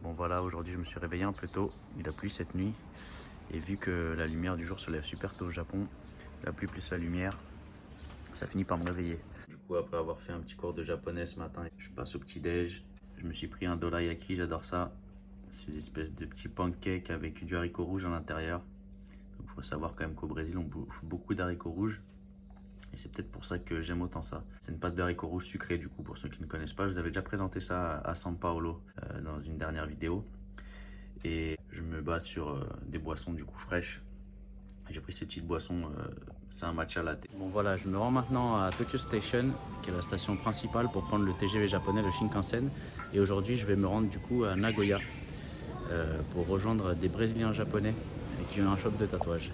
Bon voilà, aujourd'hui je me suis réveillé un peu tôt, il a plu cette nuit. Et vu que la lumière du jour se lève super tôt au Japon, la pluie plus la lumière, ça finit par me réveiller. Du coup, après avoir fait un petit cours de japonais ce matin, je passe au petit-déj. Je me suis pris un dorayaki, j'adore ça. C'est l'espèce de petit pancake avec du haricot rouge à l'intérieur. Il faut savoir quand même qu'au Brésil, on bouffe beaucoup d'haricots rouges. Et c'est peut-être pour ça que j'aime autant ça. C'est une pâte de haricots rouges sucrée du coup, pour ceux qui ne connaissent pas. Je vous avais déjà présenté ça à São Paulo dans une dernière vidéo. Et je me base sur des boissons du coup fraîches. J'ai pris ces petites boissons, c'est un matcha latte. Bon voilà, je me rends maintenant à Tokyo Station, qui est la station principale pour prendre le TGV japonais, le Shinkansen. Et aujourd'hui, je vais me rendre du coup à Nagoya pour rejoindre des Brésiliens japonais qui ont un shop de tatouage.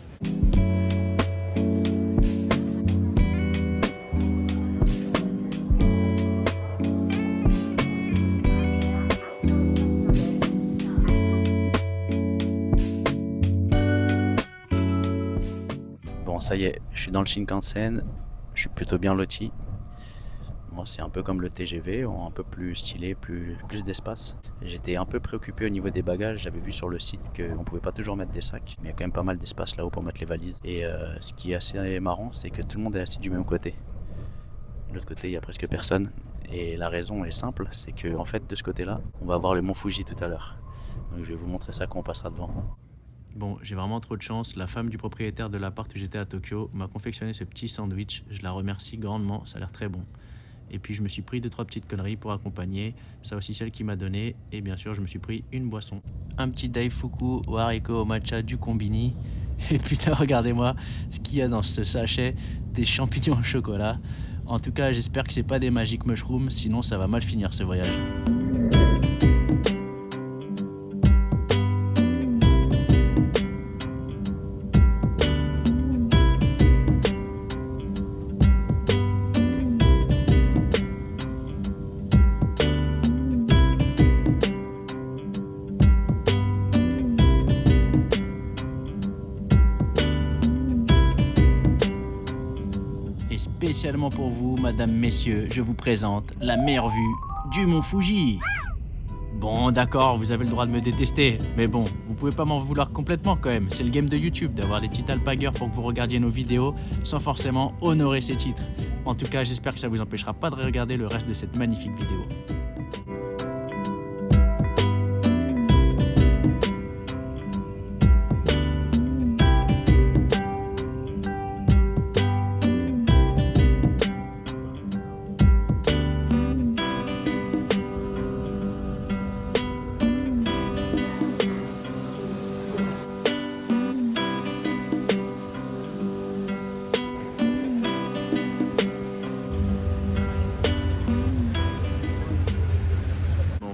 Bon, ça y est, je suis dans le Shinkansen, je suis plutôt bien loti. Moi, c'est un peu comme le TGV, un peu plus stylé, plus d'espace. J'étais un peu préoccupé au niveau des bagages, j'avais vu sur le site qu'on pouvait pas toujours mettre des sacs, mais il y a quand même pas mal d'espace là-haut pour mettre les valises. Et ce qui est assez marrant, c'est que tout le monde est assis du même côté. De l'autre côté, il y a presque personne. Et la raison est simple, c'est que en fait, de ce côté-là, on va voir le mont Fuji tout à l'heure. Donc je vais vous montrer ça quand on passera devant. Bon, j'ai vraiment trop de chance. La femme du propriétaire de l'appart où j'étais à Tokyo m'a confectionné ce petit sandwich. Je la remercie grandement, ça a l'air très bon. Et puis je me suis pris 2-3 petites conneries pour accompagner. Ça aussi, celle qui m'a donné. Et bien sûr, je me suis pris une boisson. Un petit daifuku au haricot au matcha du Combini. Et putain, regardez-moi ce qu'il y a dans ce sachet. Des champignons au chocolat. En tout cas, j'espère que c'est pas des magic mushrooms. Sinon, ça va mal finir ce voyage. Spécialement pour vous, madame, messieurs, je vous présente la meilleure vue du mont Fuji. Bon, d'accord, vous avez le droit de me détester, mais bon, vous pouvez pas m'en vouloir complètement quand même. C'est le game de YouTube d'avoir des titres alpagueurs pour que vous regardiez nos vidéos sans forcément honorer ces titres. En tout cas, j'espère que ça vous empêchera pas de regarder le reste de cette magnifique vidéo.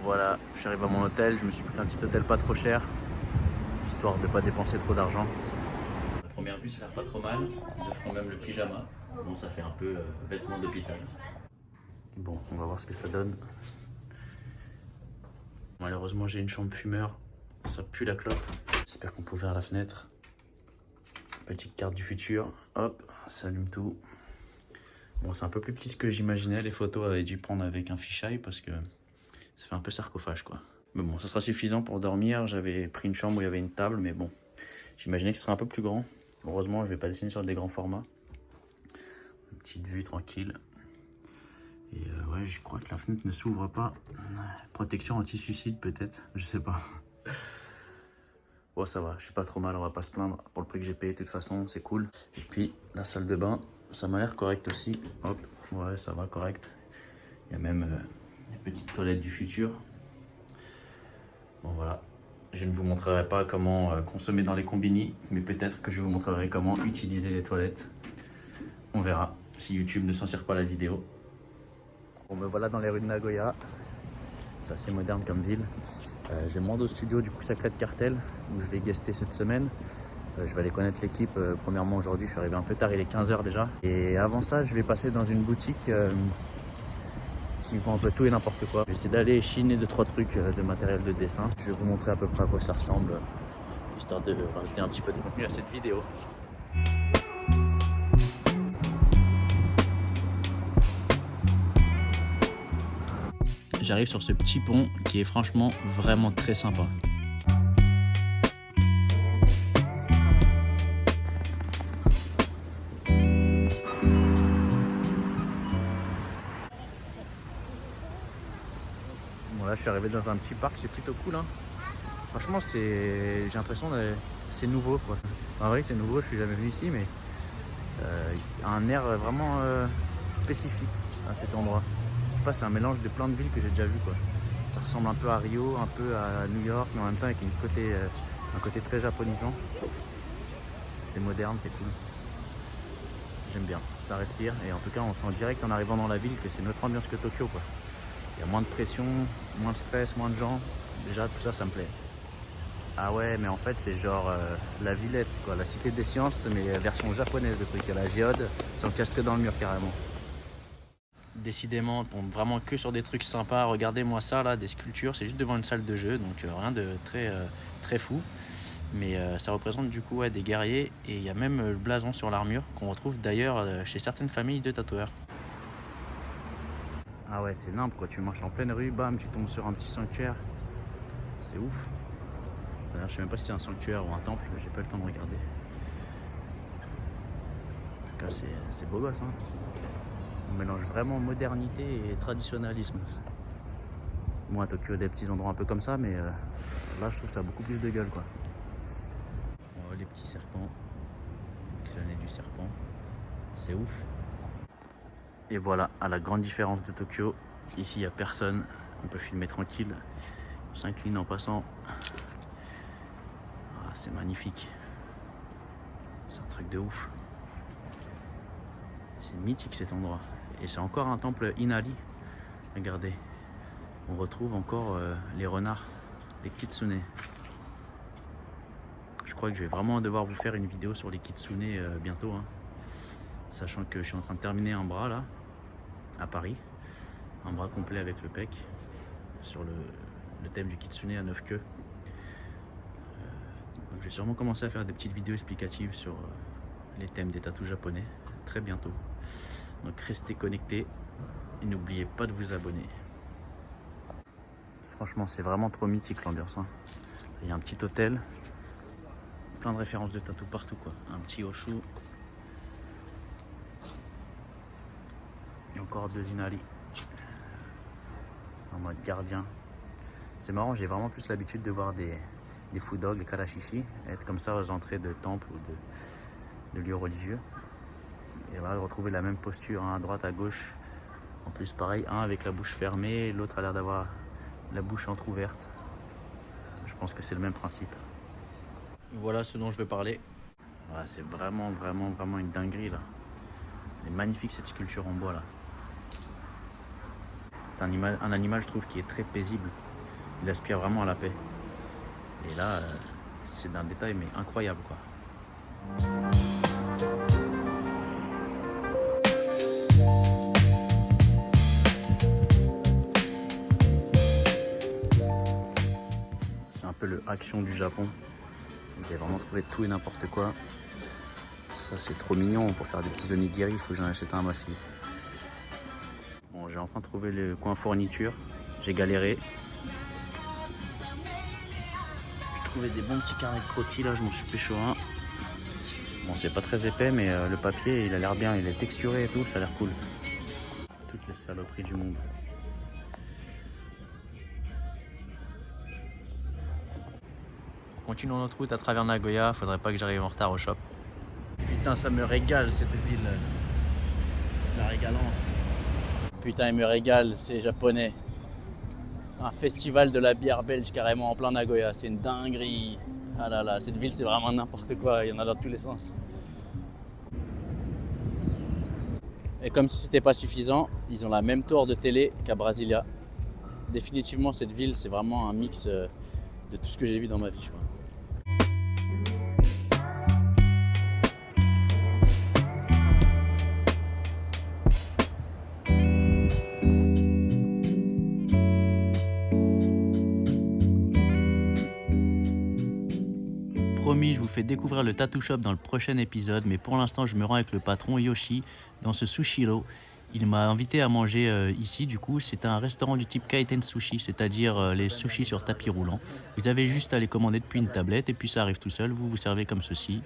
Voilà, je suis arrivé à mon hôtel, je me suis pris un petit hôtel pas trop cher, histoire de ne pas dépenser trop d'argent. La première vue, ça a l'air pas trop mal, ils offrent même le pyjama, bon ça fait un peu vêtements d'hôpital. Bon, on va voir ce que ça donne. Malheureusement j'ai une chambre fumeur, ça pue la clope, j'espère qu'on peut ouvrir la fenêtre. Petite carte du futur, hop, ça allume tout. Bon, c'est un peu plus petit que j'imaginais, les photos avaient dû prendre avec un fisheye parce que ça fait un peu sarcophage quoi. Mais bon, ça sera suffisant pour dormir. J'avais pris une chambre où il y avait une table, mais bon, j'imaginais que ce serait un peu plus grand. Heureusement, je vais pas dessiner sur des grands formats. Une petite vue tranquille. Et ouais, je crois que la fenêtre ne s'ouvre pas. Protection anti-suicide peut-être, je sais pas. Bon, ça va, je suis pas trop mal, on va pas se plaindre. Pour le prix que j'ai payé, de toute façon, c'est cool. Et puis, la salle de bain, ça m'a l'air correct aussi. Hop, ouais, ça va correct. Il y a même des petites toilettes du futur. Bon voilà, je ne vous montrerai pas comment consommer dans les combini, mais peut-être que je vous montrerai comment utiliser les toilettes. On verra si YouTube ne censure pas la vidéo. Bon, me voilà dans les rues de Nagoya. C'est assez moderne comme ville. Je vais me rendre au studio du coup Sacred Cartel où je vais guester cette semaine. Je vais aller connaître l'équipe. Premièrement aujourd'hui, je suis arrivé un peu tard, il est 15 h déjà. Et avant ça, je vais passer dans une boutique qui vend un peu tout et n'importe quoi. Je vais essayer d'aller chiner 2-3 trucs de matériel de dessin. Je vais vous montrer à peu près à quoi ça ressemble, histoire de rajouter un petit peu de contenu à cette vidéo. j'arrive sur ce petit pont qui est franchement vraiment très sympa. Bon là je suis arrivé dans un petit parc, c'est plutôt cool hein. Franchement j'ai l'impression que c'est nouveau quoi. Ah oui c'est nouveau, je suis jamais venu ici mais un air vraiment spécifique à cet endroit. Je sais pas, c'est un mélange de plein de villes que j'ai déjà vu quoi. Ça ressemble un peu à Rio, un peu à New York, mais en même temps avec un côté très japonisant. C'est moderne, c'est cool. J'aime bien, ça respire et en tout cas on sent direct en arrivant dans la ville que c'est une autre ambiance que Tokyo quoi. Il y a moins de pression, moins de stress, moins de gens. Déjà tout ça, ça me plaît. Ah ouais, mais en fait c'est genre la Villette, quoi, la cité des sciences, mais version japonaise de truc. La géode, c'est encastré dans le mur carrément. Décidément, on tombe vraiment que sur des trucs sympas. Regardez-moi ça là, des sculptures, c'est juste devant une salle de jeu, donc rien de très fou. Mais ça représente du coup des guerriers et il y a même le blason sur l'armure qu'on retrouve d'ailleurs chez certaines familles de tatoueurs. Ah ouais, c'est nimble quoi, tu marches en pleine rue, bam, tu tombes sur un petit sanctuaire. C'est ouf. D'ailleurs, je sais même pas si c'est un sanctuaire ou un temple, j'ai pas le temps de regarder. En tout cas, c'est beau gosse. Hein. On mélange vraiment modernité et traditionnalisme. Moi, à Tokyo, il y a des petits endroits un peu comme ça, mais là, je trouve ça a beaucoup plus de gueule, quoi. Oh, les petits serpents. C'est l'année du serpent. C'est ouf. Et voilà, à la grande différence de Tokyo, ici, il n'y a personne. On peut filmer tranquille. On s'incline en passant. C'est magnifique. C'est un truc de ouf. C'est mythique cet endroit. Et c'est encore un temple Inari. Regardez. On retrouve encore les renards, les kitsune. Je crois que je vais vraiment devoir vous faire une vidéo sur les kitsune bientôt. Hein. Sachant que je suis en train de terminer un bras là, à Paris. Un bras complet avec le pec. Sur le thème du kitsune à 9 queues. Donc je vais sûrement commencer à faire des petites vidéos explicatives sur les thèmes des tatous japonais très bientôt. Donc restez connectés et n'oubliez pas de vous abonner. Franchement c'est vraiment trop mythique l'ambiance. Hein. Il y a un petit hôtel, plein de références de tatous partout quoi. Un petit Oshu. Et encore deux Inari. En mode gardien. C'est marrant, j'ai vraiment plus l'habitude de voir des fudogs, des karashishi, être comme ça aux entrées de temples ou de lieux religieux. Et là, retrouver la même posture, hein, à droite, à gauche. En plus, pareil, un avec la bouche fermée, l'autre a l'air d'avoir la bouche entrouverte. Je pense que c'est le même principe. Voilà ce dont je veux parler. Voilà, c'est vraiment une dinguerie là. Elle est magnifique cette sculpture en bois là. C'est un animal, je trouve, qui est très paisible. Il aspire vraiment à la paix. Et là, c'est d'un détail mais incroyable quoi. C'est un peu le action du Japon. J'ai vraiment trouvé tout et n'importe quoi. Ça c'est trop mignon pour faire des petits onigiri, il faut que j'en achète un à ma fille. Bon, j'ai enfin trouvé le coin fourniture. J'ai galéré. J'ai trouvé des bons petits carrés de croquis là, je m'en suis pécho un. Bon, c'est pas très épais, mais le papier il a l'air bien, il est texturé et tout, ça a l'air cool. Toutes les saloperies du monde. Continuons notre route à travers Nagoya, faudrait pas que j'arrive en retard au shop. Putain, ça me régale cette ville. C'est la régalance. Putain, il me régale, c'est japonais. Un festival de la bière belge carrément en plein Nagoya, c'est une dinguerie. Ah là là, cette ville c'est vraiment n'importe quoi, il y en a dans tous les sens. Et comme si c'était pas suffisant, ils ont la même tour de télé qu'à Brasilia. Définitivement cette ville c'est vraiment un mix de tout ce que j'ai vu dans ma vie, je crois. Promis, je vous fais découvrir le tattoo shop dans le prochain épisode, mais pour l'instant je me rends avec le patron Yoshi dans ce Sushiro. Il m'a invité à manger ici, du coup, c'est un restaurant du type Kaiten Sushi, c'est-à-dire les sushis sur tapis roulant. Vous avez juste à les commander depuis une tablette et puis ça arrive tout seul, vous vous servez comme ceci.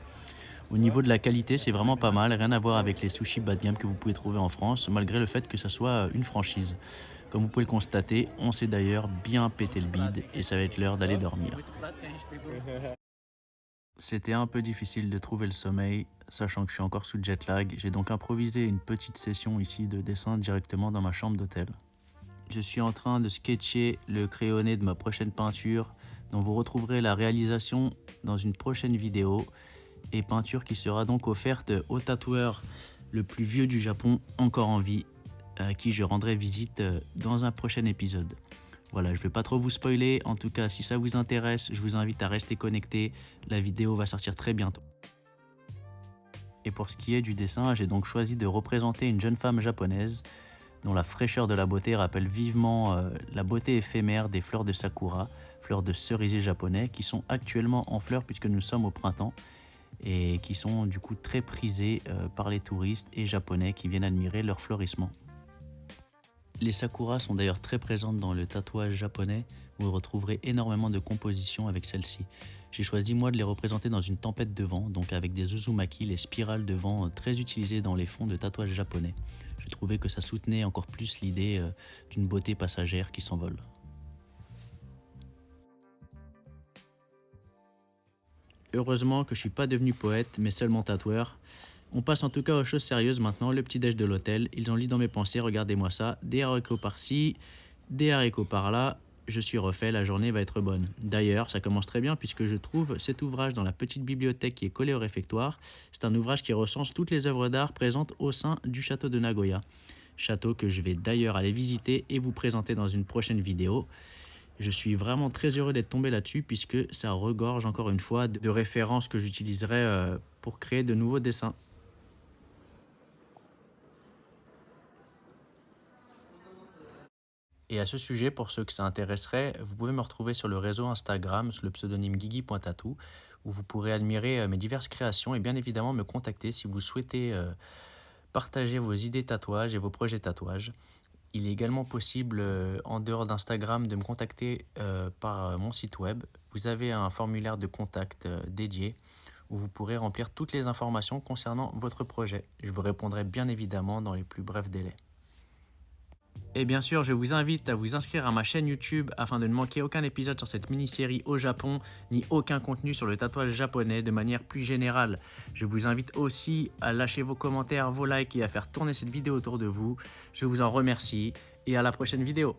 Au niveau de la qualité, c'est vraiment pas mal, rien à voir avec les sushis bas de gamme que vous pouvez trouver en France, malgré le fait que ça soit une franchise. Comme vous pouvez le constater, on s'est d'ailleurs bien pété le bide et ça va être l'heure d'aller dormir. C'était un peu difficile de trouver le sommeil, sachant que je suis encore sous jet lag. J'ai donc improvisé une petite session ici de dessin directement dans ma chambre d'hôtel. Je suis en train de sketcher le crayonné de ma prochaine peinture, dont vous retrouverez la réalisation dans une prochaine vidéo, et peinture qui sera donc offerte au tatoueur le plus vieux du Japon encore en vie, à qui je rendrai visite dans un prochain épisode. Voilà, je ne vais pas trop vous spoiler, en tout cas si ça vous intéresse, je vous invite à rester connecté, la vidéo va sortir très bientôt. Et pour ce qui est du dessin, j'ai donc choisi de représenter une jeune femme japonaise dont la fraîcheur de la beauté rappelle vivement la beauté éphémère des fleurs de sakura, fleurs de cerisier japonais, qui sont actuellement en fleurs puisque nous sommes au printemps et qui sont du coup très prisées par les touristes et japonais qui viennent admirer leur fleurissement. Les sakuras sont d'ailleurs très présentes dans le tatouage japonais, vous retrouverez énormément de compositions avec celles-ci. J'ai choisi moi de les représenter dans une tempête de vent, donc avec des uzumaki, les spirales de vent très utilisées dans les fonds de tatouage japonais. Je trouvais que ça soutenait encore plus l'idée d'une beauté passagère qui s'envole. Heureusement que je suis pas devenu poète, mais seulement tatoueur. On passe en tout cas aux choses sérieuses maintenant, le petit déj de l'hôtel. Ils ont lu dans mes pensées, regardez-moi ça, des haricots par-ci, des haricots par-là. Je suis refait, la journée va être bonne. D'ailleurs, ça commence très bien puisque je trouve cet ouvrage dans la petite bibliothèque qui est collée au réfectoire. C'est un ouvrage qui recense toutes les œuvres d'art présentes au sein du château de Nagoya. Château que je vais d'ailleurs aller visiter et vous présenter dans une prochaine vidéo. Je suis vraiment très heureux d'être tombé là-dessus puisque ça regorge encore une fois de références que j'utiliserai pour créer de nouveaux dessins. Et à ce sujet, pour ceux que ça intéresserait, vous pouvez me retrouver sur le réseau Instagram sous le pseudonyme guigui.tatou où vous pourrez admirer mes diverses créations et bien évidemment me contacter si vous souhaitez partager vos idées tatouages et vos projets tatouages. Il est également possible, en dehors d'Instagram, de me contacter par mon site web. Vous avez un formulaire de contact dédié où vous pourrez remplir toutes les informations concernant votre projet. Je vous répondrai bien évidemment dans les plus brefs délais. Et bien sûr, je vous invite à vous inscrire à ma chaîne YouTube afin de ne manquer aucun épisode sur cette mini-série au Japon, ni aucun contenu sur le tatouage japonais de manière plus générale. Je vous invite aussi à lâcher vos commentaires, vos likes et à faire tourner cette vidéo autour de vous. Je vous en remercie et à la prochaine vidéo.